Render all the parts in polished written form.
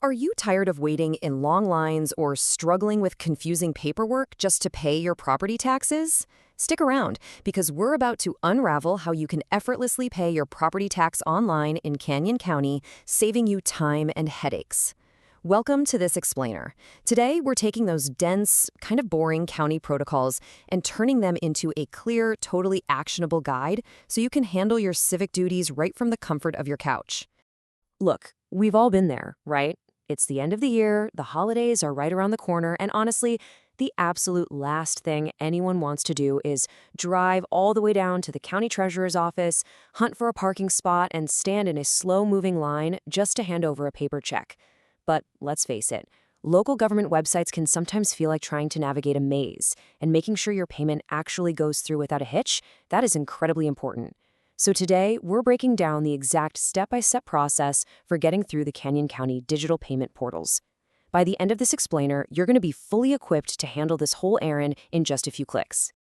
Are you tired of waiting in long lines or struggling with confusing paperwork just to pay your property taxes? Stick around, because we're about to unravel how you can effortlessly pay your property tax online in Canyon County, saving you time and headaches. Welcome to this explainer. Today, we're taking those dense, kind of boring county protocols and turning them into a clear, totally actionable guide so you can handle your civic duties right from the comfort of your couch. Look, we've all been there, right? It's the end of the year, the holidays are right around the corner, and honestly, the absolute last thing anyone wants to do is drive all the way down to the county treasurer's office, hunt for a parking spot, and stand in a slow-moving line just to hand over a paper check. But let's face it, local government websites can sometimes feel like trying to navigate a maze, and making sure your payment actually goes through without a hitch, that is incredibly important. So today, we're breaking down the exact step-by-step process for getting through the Canyon County digital payment portals. By the end of this explainer, you're going to be fully equipped to handle this whole errand in just a few clicks.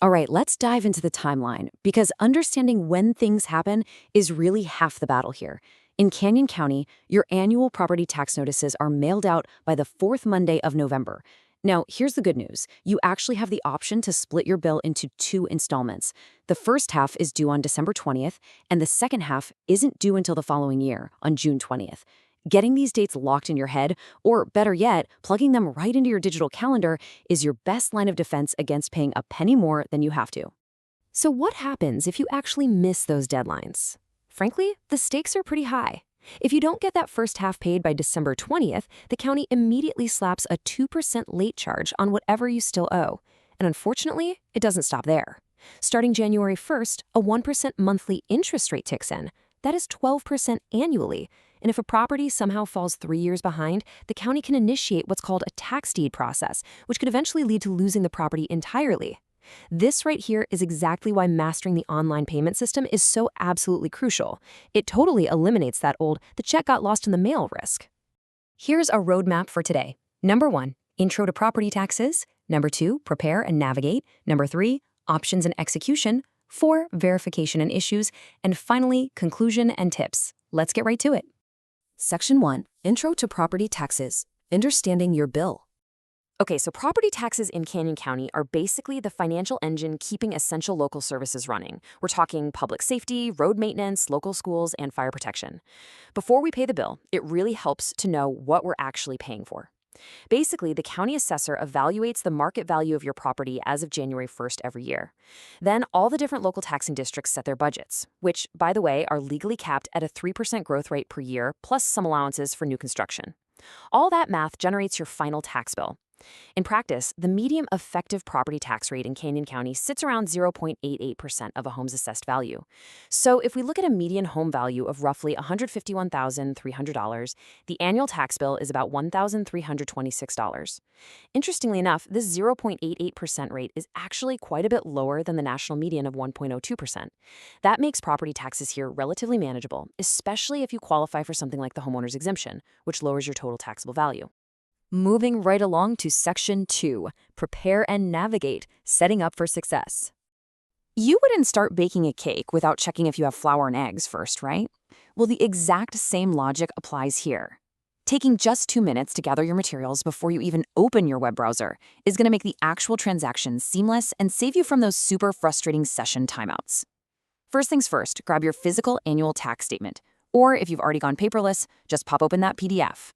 All right, let's dive into the timeline, because understanding when things happen is really half the battle here. In Canyon County, your annual property tax notices are mailed out by the fourth Monday of November. Now, here's the good news. You actually have the option to split your bill into two installments. The first half is due on December 20th, and the second half isn't due until the following year, on June 20th. Getting these dates locked in your head, or better yet, plugging them right into your digital calendar, is your best line of defense against paying a penny more than you have to. So what happens if you actually miss those deadlines? Frankly, the stakes are pretty high. If you don't get that first half paid by December 20th, the county immediately slaps a 2% late charge on whatever you still owe. And unfortunately, it doesn't stop there. Starting January 1st, a 1% monthly interest rate ticks in. That is 12% annually. And if a property somehow falls 3 years behind, the county can initiate what's called a tax deed process, which could eventually lead to losing the property entirely. This right here is exactly why mastering the online payment system is so absolutely crucial. It totally eliminates that old "the check got lost in the mail" risk. Here's a roadmap for today. Number 1, intro to property taxes. Number 2, prepare and navigate. Number 3, options and execution. 4, verification and issues. And finally, conclusion and tips. Let's get right to it. Section 1, intro to property taxes. Understanding your bill. Okay, so property taxes in Canyon County are basically the financial engine keeping essential local services running. We're talking public safety, road maintenance, local schools, and fire protection. Before we pay the bill, it really helps to know what we're actually paying for. Basically, the county assessor evaluates the market value of your property as of January 1st every year. Then all the different local taxing districts set their budgets, which, by the way, are legally capped at a 3% growth rate per year, plus some allowances for new construction. All that math generates your final tax bill. In practice, the median effective property tax rate in Canyon County sits around 0.88% of a home's assessed value. So if we look at a median home value of roughly $151,300, the annual tax bill is about $1,326. Interestingly enough, this 0.88% rate is actually quite a bit lower than the national median of 1.02%. That makes property taxes here relatively manageable, especially if you qualify for something like the homeowner's exemption, which lowers your total taxable value. Moving right along to Section 2, prepare and navigate, setting up for success. You wouldn't start baking a cake without checking if you have flour and eggs first, right? Well, the exact same logic applies here. Taking just 2 minutes to gather your materials before you even open your web browser is going to make the actual transaction seamless and save you from those super frustrating session timeouts. First things first, grab your physical annual tax statement, or if you've already gone paperless, just pop open that PDF.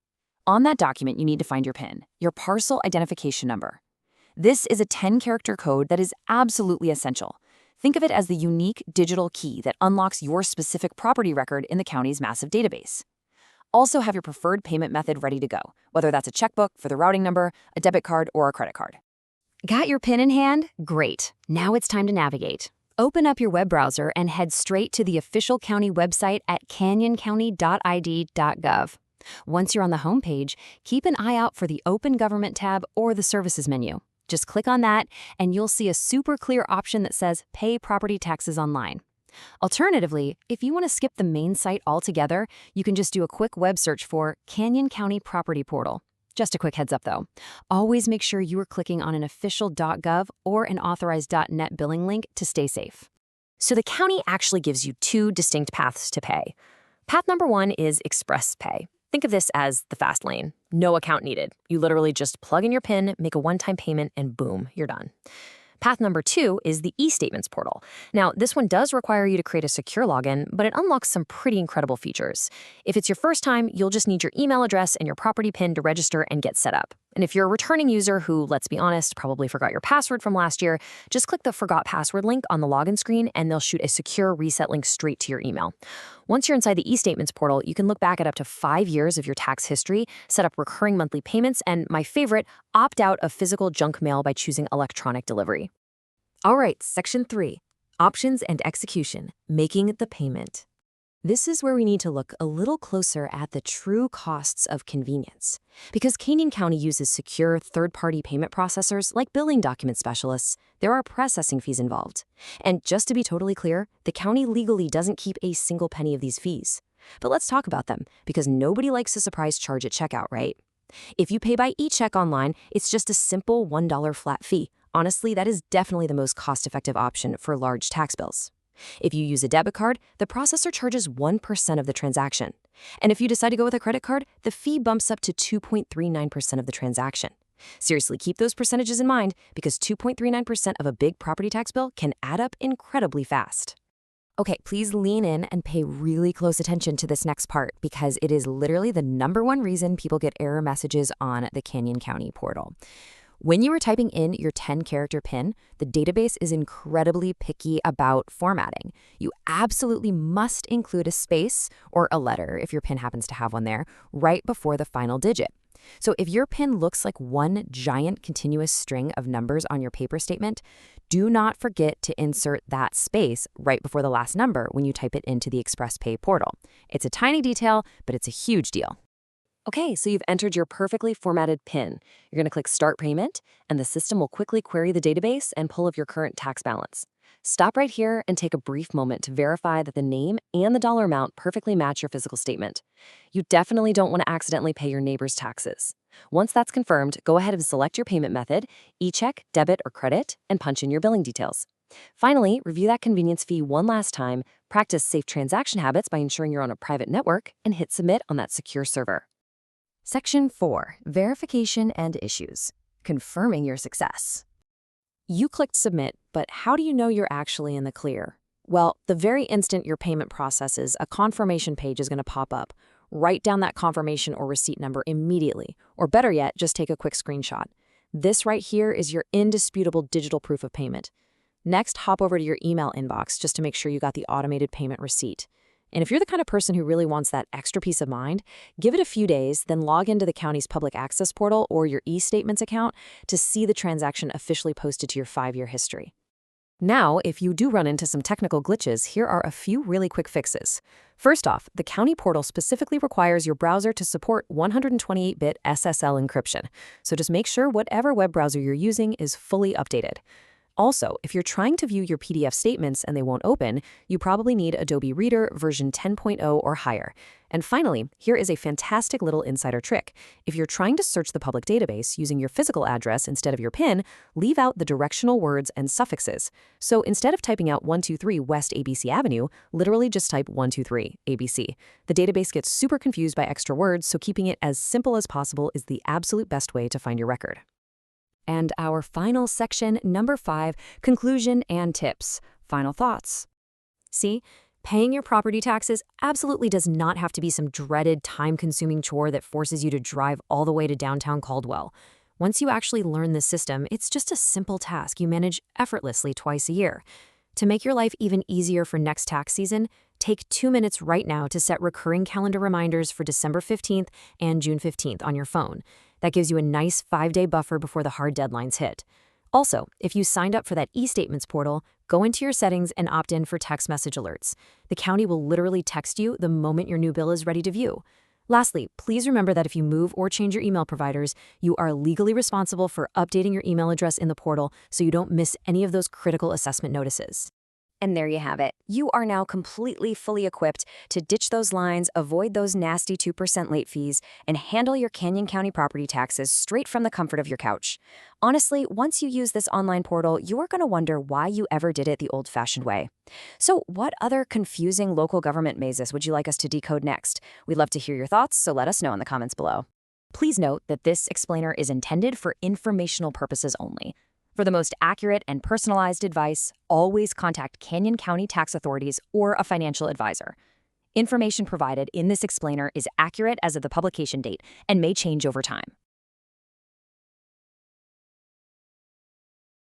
On that document, you need to find your PIN, your parcel identification number. This is a 10-character code that is absolutely essential. Think of it as the unique digital key that unlocks your specific property record in the county's massive database. Also have your preferred payment method ready to go, whether that's a checkbook for the routing number, a debit card, or a credit card. Got your PIN in hand? Great. Now it's time to navigate. Open up your web browser and head straight to the official county website at canyoncounty.id.gov. Once you're on the home page, keep an eye out for the Open Government tab or the Services menu. Just click on that, and you'll see a super clear option that says Pay Property Taxes Online. Alternatively, if you want to skip the main site altogether, you can just do a quick web search for Canyon County Property Portal. Just a quick heads up, though. Always make sure you are clicking on an official .gov or an authorized .net billing link to stay safe. So the county actually gives you two distinct paths to pay. Path number 1 is Express Pay. Think of this as the fast lane. No account needed. You literally just plug in your PIN, make a one-time payment, and boom, you're done. Path number 2 is the e-statements portal. Now, this one does require you to create a secure login, but it unlocks some pretty incredible features. If it's your first time, you'll just need your email address and your property PIN to register and get set up. And if you're a returning user who, let's be honest, probably forgot your password from last year, just click the Forgot Password link on the login screen and they'll shoot a secure reset link straight to your email. Once you're inside the e-statements portal, you can look back at up to 5 years of your tax history, set up recurring monthly payments, and my favorite, opt out of physical junk mail by choosing electronic delivery. All right, Section 3, Options and Execution, Making the Payment. This is where we need to look a little closer at the true costs of convenience. Because Canyon County uses secure third-party payment processors like billing document specialists, there are processing fees involved. And just to be totally clear, the county legally doesn't keep a single penny of these fees. But let's talk about them, because nobody likes a surprise charge at checkout, right? If you pay by e-check online, it's just a simple $1 flat fee. Honestly, that is definitely the most cost-effective option for large tax bills. If you use a debit card, the processor charges 1% of the transaction. And if you decide to go with a credit card, the fee bumps up to 2.39% of the transaction. Seriously, keep those percentages in mind because 2.39% of a big property tax bill can add up incredibly fast. Okay, please lean in and pay really close attention to this next part because it is literally the #1 reason people get error messages on the Canyon County portal. When you are typing in your 10-character PIN, the database is incredibly picky about formatting. You absolutely must include a space or a letter, if your PIN happens to have one there, right before the final digit. So if your PIN looks like one giant continuous string of numbers on your paper statement, do not forget to insert that space right before the last number when you type it into the ExpressPay portal. It's a tiny detail, but it's a huge deal. Okay, so you've entered your perfectly formatted PIN. You're going to click Start Payment, and the system will quickly query the database and pull up your current tax balance. Stop right here and take a brief moment to verify that the name and the dollar amount perfectly match your physical statement. You definitely don't want to accidentally pay your neighbor's taxes. Once that's confirmed, go ahead and select your payment method, e-check, debit, or credit, and punch in your billing details. Finally, review that convenience fee one last time, practice safe transaction habits by ensuring you're on a private network, and hit Submit on that secure server. Section 4, Verification and Issues, Confirming your success. You clicked Submit, but how do you know you're actually in the clear? Well, the very instant your payment processes, a confirmation page is going to pop up. Write down that confirmation or receipt number immediately, or better yet, just take a quick screenshot. This right here is your indisputable digital proof of payment. Next, hop over to your email inbox just to make sure you got the automated payment receipt. And if you're the kind of person who really wants that extra peace of mind, give it a few days, then log into the county's public access portal or your e-statements account to see the transaction officially posted to your 5-year history. Now, if you do run into some technical glitches, here are a few really quick fixes. First off, the county portal specifically requires your browser to support 128-bit SSL encryption, so just make sure whatever web browser you're using is fully updated. Also, if you're trying to view your PDF statements and they won't open, you probably need Adobe Reader version 10.0 or higher. And finally, here is a fantastic little insider trick. If you're trying to search the public database using your physical address instead of your PIN, leave out the directional words and suffixes. So instead of typing out 123 West ABC Avenue, literally just type 123 ABC. The database gets super confused by extra words, so keeping it as simple as possible is the absolute best way to find your record. And our final section, number 5, conclusion and tips. Final thoughts. See, paying your property taxes absolutely does not have to be some dreaded, time-consuming chore that forces you to drive all the way to downtown Caldwell. Once you actually learn the system, it's just a simple task you manage effortlessly twice a year. To make your life even easier for next tax season, take 2 minutes right now to set recurring calendar reminders for December 15th and June 15th on your phone. That gives you a nice 5-day buffer before the hard deadlines hit. Also, if you signed up for that e-statements portal, go into your settings and opt in for text message alerts. The county will literally text you the moment your new bill is ready to view. Lastly, please remember that if you move or change your email providers, you are legally responsible for updating your email address in the portal so you don't miss any of those critical assessment notices. And there you have it. You are now completely fully equipped to ditch those lines, avoid those nasty 2% late fees, and handle your Canyon County property taxes straight from the comfort of your couch. Honestly, once you use this online portal, you are going to wonder why you ever did it the old-fashioned way. So, what other confusing local government mazes would you like us to decode next? We'd love to hear your thoughts, so let us know in the comments below. Please note that this explainer is intended for informational purposes only. For the most accurate and personalized advice, always contact Canyon County tax authorities or a financial advisor. Information provided in this explainer is accurate as of the publication date and may change over time.